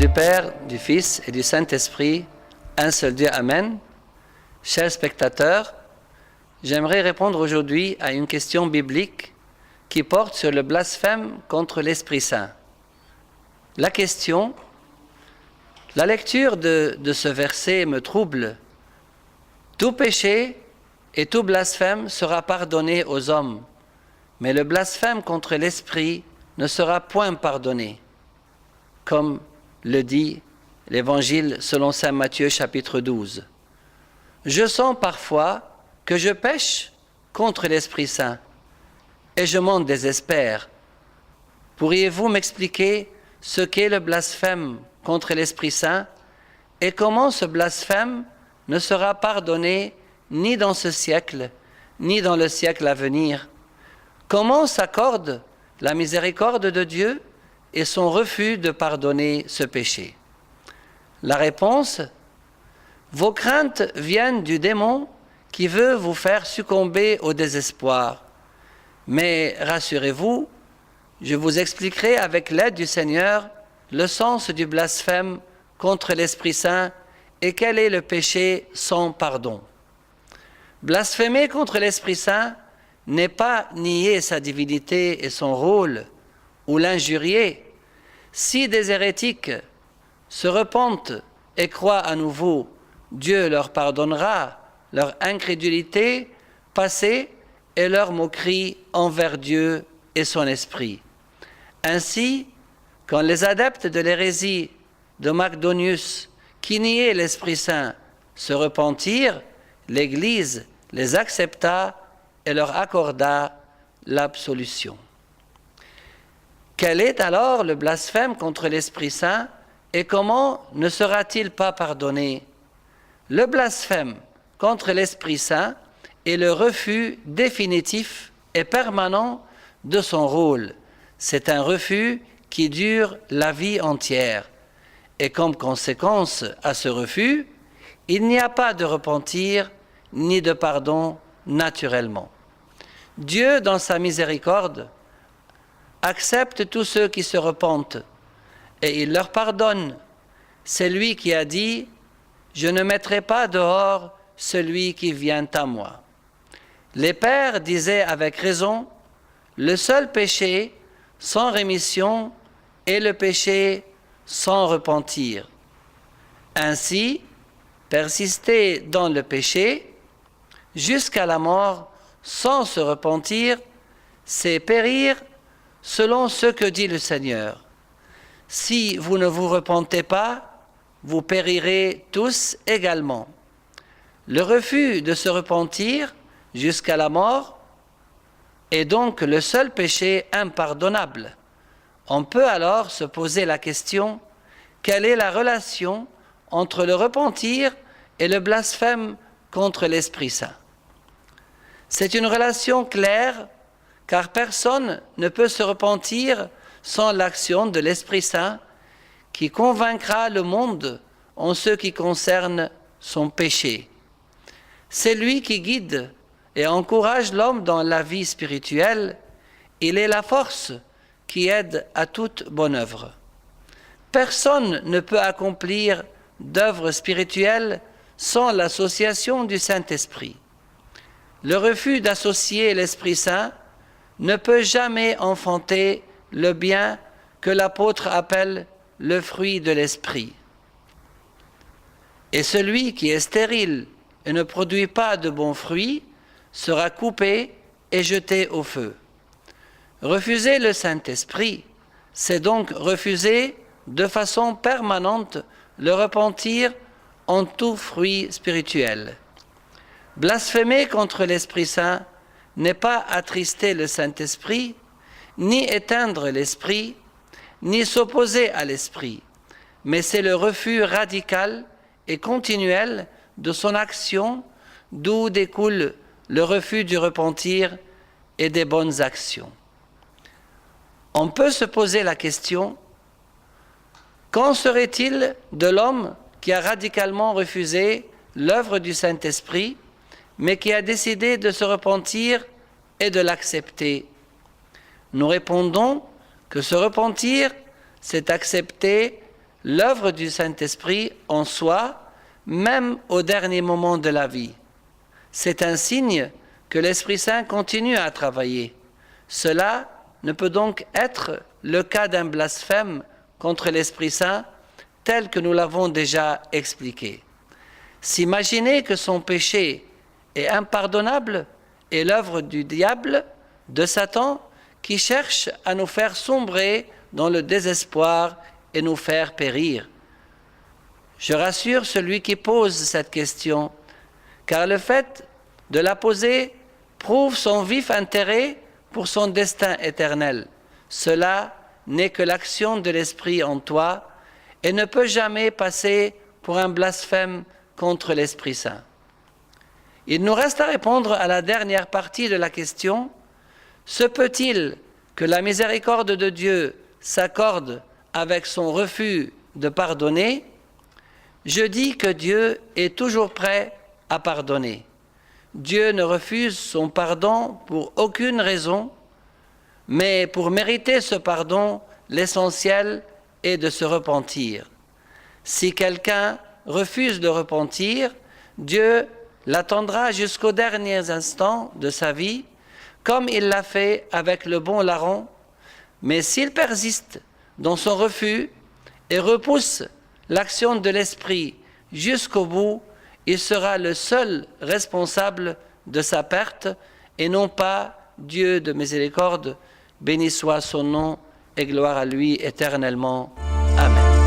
du Père, du Fils et du Saint-Esprit, un seul Dieu, Amen. Chers spectateurs, j'aimerais répondre aujourd'hui à une question biblique qui porte sur le blasphème contre l'Esprit Saint. La question, la lecture de ce verset me trouble. Tout péché et tout blasphème sera pardonné aux hommes, mais le blasphème contre l'Esprit ne sera point pardonné, comme le dit l'Évangile selon saint Matthieu chapitre 12. Je sens parfois que je pêche contre l'Esprit Saint et je m'en désespère. Pourriez-vous m'expliquer ce qu'est le blasphème contre l'Esprit Saint et comment ce blasphème ne sera pardonné ni dans ce siècle, ni dans le siècle à venir? Comment s'accorde la miséricorde de Dieu et son refus de pardonner ce péché? La réponse: vos craintes viennent du démon qui veut vous faire succomber au désespoir. Mais rassurez-vous, je vous expliquerai avec l'aide du Seigneur le sens du blasphème contre l'Esprit Saint et quel est le péché sans pardon. Blasphémer contre l'Esprit Saint n'est pas nier sa divinité et son rôle, ou l'injurier. Si des hérétiques se repentent et croient à nouveau, Dieu leur pardonnera leur incrédulité passée et leur moquerie envers Dieu et son esprit. Ainsi, quand les adeptes de l'hérésie de Macdonius, qui niaient l'Esprit Saint, se repentirent, l'Église les accepta et leur accorda l'absolution. Quel est alors le blasphème contre l'Esprit Saint et comment ne sera-t-il pas pardonné? Le blasphème contre l'Esprit Saint est le refus définitif et permanent de son rôle. C'est un refus qui dure la vie entière. Et comme conséquence à ce refus, il n'y a pas de repentir ni de pardon naturellement. Dieu, dans sa miséricorde, accepte tous ceux qui se repentent et il leur pardonne. C'est lui qui a dit « Je ne mettrai pas dehors celui qui vient à moi ». Les pères disaient avec raison « Le seul péché sans rémission est le péché sans repentir ». Ainsi, persister dans le péché jusqu'à la mort sans se repentir, c'est périr selon ce que dit le Seigneur. Si vous ne vous repentez pas, vous périrez tous également. Le refus de se repentir jusqu'à la mort est donc le seul péché impardonnable. On peut alors se poser la question, quelle est la relation entre le repentir et le blasphème contre l'Esprit Saint? C'est une relation claire, car personne ne peut se repentir sans l'action de l'Esprit Saint qui convaincra le monde en ce qui concerne son péché. C'est lui qui guide et encourage l'homme dans la vie spirituelle. Il est la force qui aide à toute bonne œuvre. Personne ne peut accomplir d'œuvre spirituelle sans l'association du Saint-Esprit. Le refus d'associer l'Esprit Saint ne peut jamais enfanter le bien que l'apôtre appelle le fruit de l'Esprit. Et celui qui est stérile et ne produit pas de bons fruits sera coupé et jeté au feu. Refuser le Saint-Esprit, c'est donc refuser de façon permanente le repentir en tout fruit spirituel. Blasphémer contre l'Esprit Saint n'est pas attrister le Saint-Esprit, ni éteindre l'Esprit, ni s'opposer à l'Esprit, mais c'est le refus radical et continuel de son action, d'où découle le refus du repentir et des bonnes actions. On peut se poser la question, qu'en serait-il de l'homme qui a radicalement refusé l'œuvre du Saint-Esprit, mais qui a décidé de se repentir et de l'accepter? Nous répondons que se repentir, c'est accepter l'œuvre du Saint-Esprit en soi, même au dernier moment de la vie. C'est un signe que l'Esprit Saint continue à travailler. Cela ne peut donc être le cas d'un blasphème contre l'Esprit Saint tel que nous l'avons déjà expliqué. S'imaginer que son péché est impardonnable est l'œuvre du diable, de Satan, qui cherche à nous faire sombrer dans le désespoir et nous faire périr. Je rassure celui qui pose cette question, car le fait de la poser prouve son vif intérêt pour son destin éternel. Cela n'est que l'action de l'Esprit en toi et ne peut jamais passer pour un blasphème contre l'Esprit Saint. Il nous reste à répondre à la dernière partie de la question. Se peut-il que la miséricorde de Dieu s'accorde avec son refus de pardonner? Je dis que Dieu est toujours prêt à pardonner. Dieu ne refuse son pardon pour aucune raison, mais pour mériter ce pardon, l'essentiel est de se repentir. Si quelqu'un refuse de repentir, Dieu l'attendra jusqu'aux derniers instants de sa vie, comme il l'a fait avec le bon larron, mais s'il persiste dans son refus et repousse l'action de l'Esprit jusqu'au bout, il sera le seul responsable de sa perte et non pas Dieu de miséricorde. Béni soit son nom et gloire à lui éternellement. Amen.